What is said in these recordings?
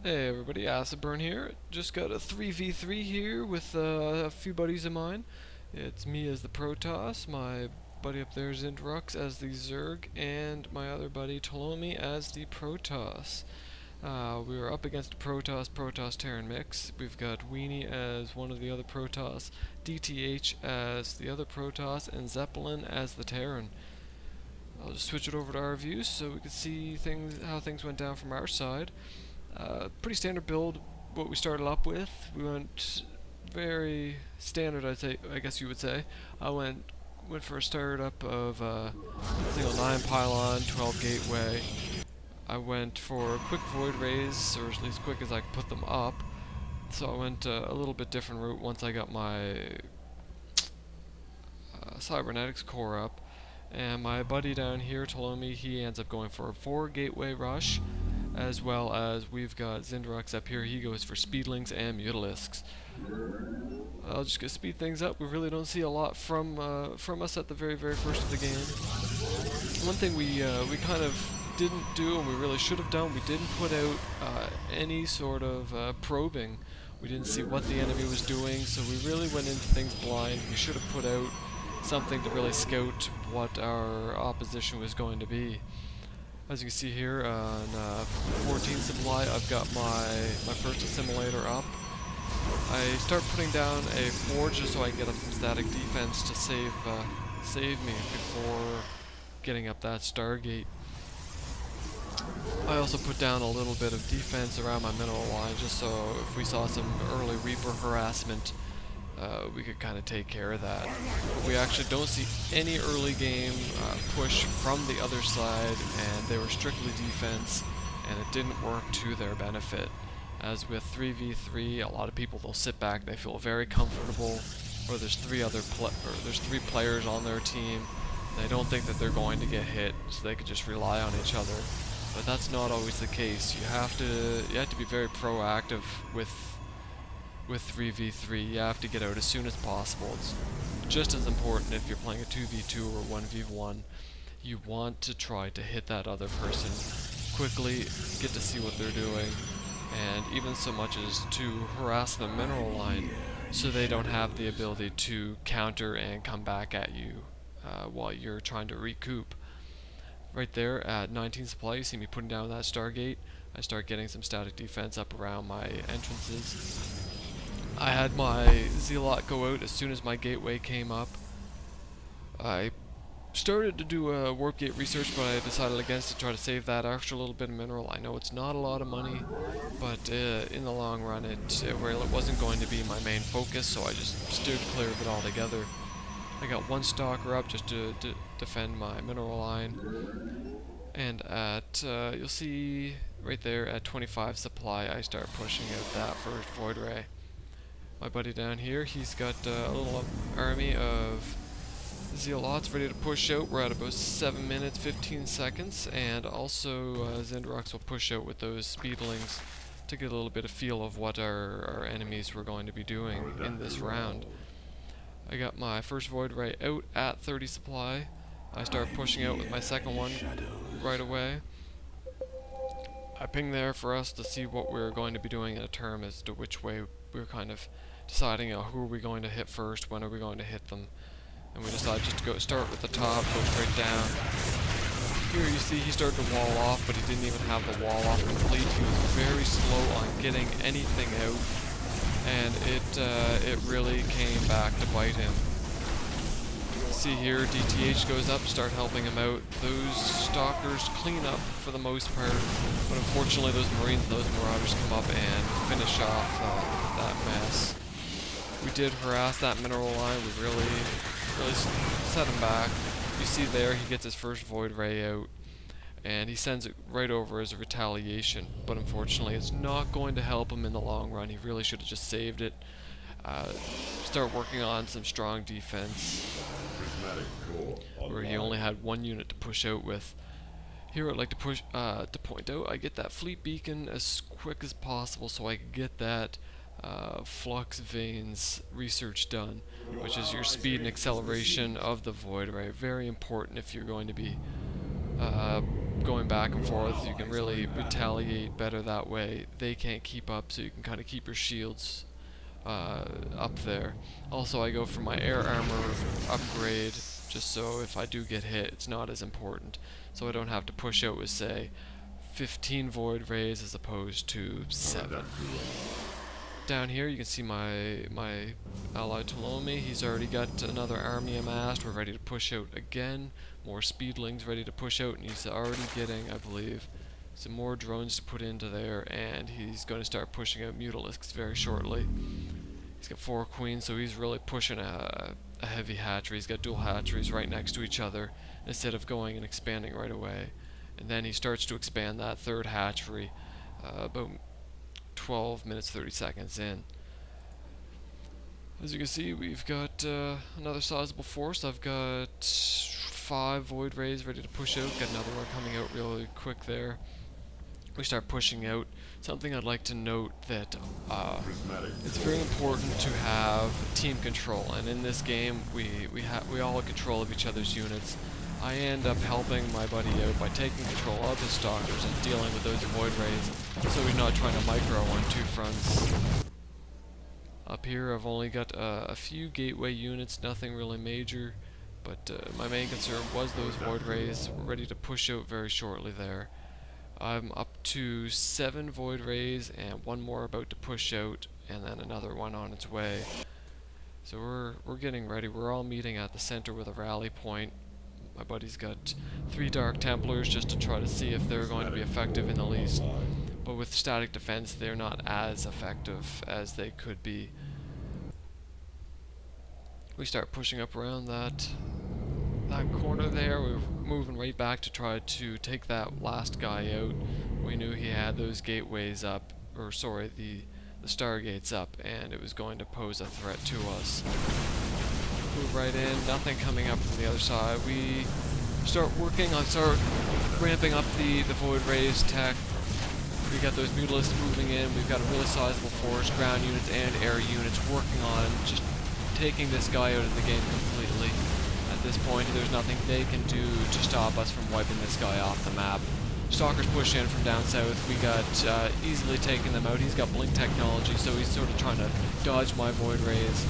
Hey everybody, Acid Burn here. Just got a 3v3 here with a few buddies of mine. It's me as the Protoss, my buddy up there Zindrux as the Zerg, and my other buddy Tolomi as the Protoss. We were up against a Protoss Terran mix. We've got Weenie as one of the other Protoss, DTH as the other Protoss, and Zeppelin as the Terran. I'll just switch it over to our views so we can see how things went down from our side. Pretty standard build, what we started up with. We went very standard, I guess you would say. I went for a startup of single 9 pylon, 12 gateway. I went for a quick void raise, or at least quick as I could put them up. So I went a little bit different route once I got my cybernetics core up. And my buddy down here, Tolomi, he ends up going for a 4 gateway rush, as well as we've got Zindrux up here. He goes for speedlings and mutalisks. I'll just get speed things up. We really don't see a lot from us at the very first of the game. One thing we kind of didn't do, and we really should have done, we didn't put out any sort of probing. We didn't see what the enemy was doing, so we really went into things blind. We should have put out something to really scout what our opposition was going to be. As you can see here on 14 supply, I've got my first assimilator up. I start putting down a forge just so I can get up some static defense to save me before getting up that Stargate. I also put down a little bit of defense around my mineral line just so if we saw some early Reaper harassment, we could kind of take care of that. But we actually don't see any early game push from the other side, and they were strictly defense, and it didn't work to their benefit. As with 3v3, a lot of people, they'll sit back, they feel very comfortable, or there's three players on their team, they don't think that they're going to get hit, so they could just rely on each other. But that's not always the case. You have to be very proactive with 3v3. You have to get out as soon as possible. It's just as important if you're playing a 2v2 or 1v1. You want to try to hit that other person quickly, get to see what they're doing, and even so much as to harass the mineral line so they don't have the ability to counter and come back at you while you're trying to recoup. Right there at 19 supply, you see me putting down that Stargate. I start getting some static defense up around my entrances. I had my Zealot go out as soon as my gateway came up. I started to do a warp gate research, but I decided against to try to save that extra little bit of mineral. I know it's not a lot of money, but in the long run it wasn't going to be my main focus, so I just steered clear of it altogether. I got one stalker up just to defend my mineral line, and at you'll see right there at 25 supply I start pushing out that first void ray. My buddy down here, he's got a little army of Zealots ready to push out. We're at about 7 minutes 15 seconds, and also Zindrux will push out with those speedlings to get a little bit of feel of what our enemies were going to be doing in this round. I got my first void ray out at 30 supply. I start pushing out with my second one right away. I ping there for us to see what we were going to be doing in a term as to which way we were kind of deciding who are we going to hit first, when are we going to hit them. And we decided just to start with the top, go straight down. Here you see he started to wall off, but he didn't even have the wall off complete. He was very slow on getting anything out, and it really came back to bite him. See here, DTH goes up, start helping him out. Those stalkers clean up for the most part, but unfortunately those Marines and those Marauders come up and finish off that mess. We did harass that mineral line. We really set him back. You see there, he gets his first void ray out, and he sends it right over as a retaliation, but unfortunately it's not going to help him in the long run. He really should have just saved it. Start working on some strong defense, where he only had one unit to push out with. Here I'd like to point out, I get that fleet beacon as quick as possible so I can get that flux veins research done, which is your speed and acceleration of the void ray. Very important if you're going to be going back and forth. You can really retaliate better that way. They can't keep up, so you can kind of keep your shields up there. Also, I go for my air armor upgrade, just so if I do get hit, it's not as important. So I don't have to push out with, say, 15 void rays as opposed to 7. Down here you can see my ally Ptolemy. He's already got another army amassed. We're ready to push out again. More speedlings ready to push out, and he's already getting, I believe, some more drones to put into there, and he's going to start pushing out mutalisks very shortly. He's got 4 queens, so he's really pushing a heavy hatchery. He's got dual hatcheries right next to each other instead of going and expanding right away. And then he starts to expand that 3rd hatchery about 12 minutes 30 seconds in. As you can see, we've got another sizable force. I've got 5 void rays ready to push out. Got another one coming out really quick there. We start pushing out. Something I'd like to note that it's very important to have team control, and in this game we all have control of each other's units. I end up helping my buddy out by taking control of his stalkers and dealing with those void rays, so he's not trying to micro on 2 fronts. Up here I've only got a few gateway units, nothing really major, but my main concern was those void rays. We're ready to push out very shortly there. I'm up to 7 void rays and 1 more about to push out, and then another one on its way. So we're getting ready. We're all meeting at the center with a rally point. My buddy's got 3 Dark Templars just to try to see if they're going to be effective in the least. But with static defense, they're not as effective as they could be. We start pushing up around that corner there. We're moving right back to try to take that last guy out. We knew he had those gateways up, or sorry, the stargates up, and it was going to pose a threat to us. Move right in, nothing coming up from the other side. We start working on ramping up the void rays tech. We got those mutalisks moving in. We've got a really sizable force, ground units and air units working on just taking this guy out of the game completely. At this point, there's nothing they can do to stop us from wiping this guy off the map. Stalkers push in from down south. We got easily taking them out. He's got blink technology, so he's sort of trying to dodge my void rays.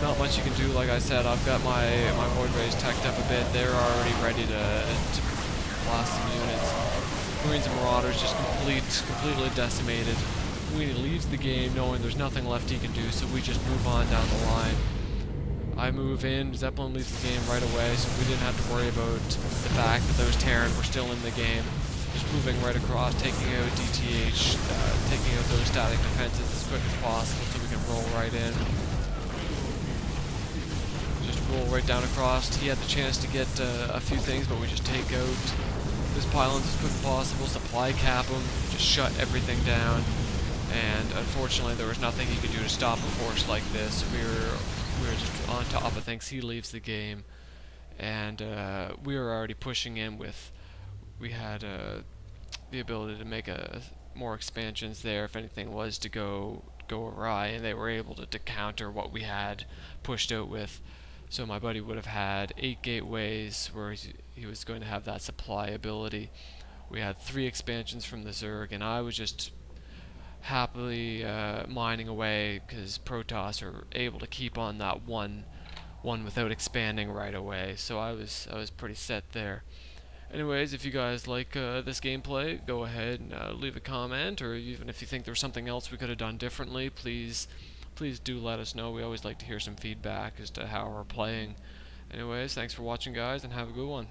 Not much you can do, like I said. I've got my void rays teched up a bit. They're already ready to blast some units. Marines and Marauders just completely decimated. Weenie leaves the game knowing there's nothing left he can do, so we just move on down the line. I move in, Zeppelin leaves the game right away, so we didn't have to worry about the fact that those Terran were still in the game. Just moving right across, taking out DTH, taking out those static defenses as quick as possible so we can roll right in. Just roll right down across. He had the chance to get a few things, but we just take out this pylons as quick as possible, supply cap him, just shut everything down. And unfortunately there was nothing he could do to stop a force like this. We were just on top of things. He leaves the game, and we were already pushing in with. We had the ability to make more expansions there if anything was to go awry, and they were able to counter what we had pushed out with. So my buddy would have had 8 gateways where he was going to have that supply ability. We had 3 expansions from the Zerg, and I was just happily mining away because Protoss are able to keep on that one without expanding right away. So I was pretty set there. Anyways, if you guys like this gameplay, go ahead and leave a comment, or even if you think there was something else we could have done differently, please do let us know. We always like to hear some feedback as to how we're playing. Anyways, thanks for watching, guys, and have a good one.